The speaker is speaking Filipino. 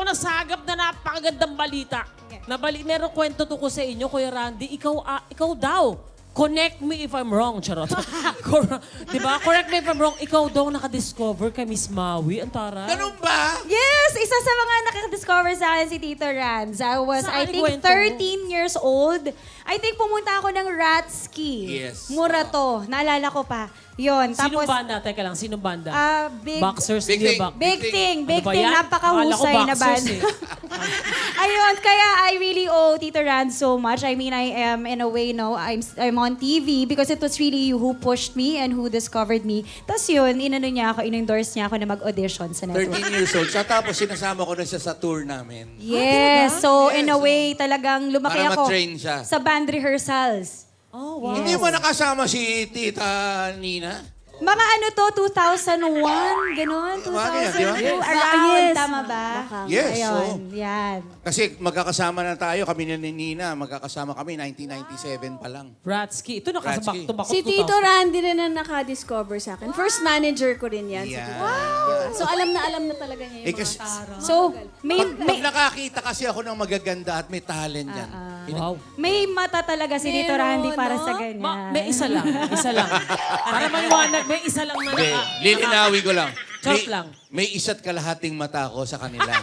nasagap na napakagandang balita. Merong kwento to ko sa inyo, Kuya Randy. Ikaw daw. Connect me if I'm wrong, charot. Diba? Correct me if I'm wrong. Ikaw daw nakadiscover kay Miss Maui. Ang taray. Ganun ba? Yes! Isa sa mga nakaka-discover sa akin si Tito Ranz. I was, Saan I think, ikwento 13 years old. I think pumunta ako ng Ratski. Yes. Mura to. Naalala ko pa. Yun. Sinong Tapos, banda? Teka lang, sinong banda? big... Boxers, Big New Thing. Box. Big thing, Ano big ba thing. yan? Napakahusay Akala na ko boxers band. Ayun, kaya I really owe Tito Ranz so much. I mean, I am in a way, no, I'm on TV because it was really you who pushed me and who discovered me. Tapos yun, in-endorse niya ako na mag-audition sa network. 13 years old siya, tapos sinasama ko na siya sa tour namin. Yes, so Yes, in a way, talagang lumaki Para ako ma-train siya. sa band rehearsals. Oh, wow. Hindi mo nakasama si Tita Nina? Mga ano to, 2001, gano'n, 2002, Bakit, di ba? around, tama ba? Yes, Ayun, yan. Kasi magkakasama na tayo, kami ni Nina, magkakasama kami 1997 pa lang. Ratsky. Ito Ratsky. nakasaback-to-back. Si Tito Randy rin ang naka-discover sa akin. First manager ko rin yan. Si Yeah. Tito Randy. So alam na talaga niya yung kasi, So, pag nakakita kasi ako ng magaganda at may talent yan. Wow. may mata talaga si Tito Randy para no? sa ganyan. May isa lang. Isa lang. Para maliwanag, may isa lang na Hindi, lilinawin ko lang. Charot lang. May isa't kalahating mata ko sa kanila.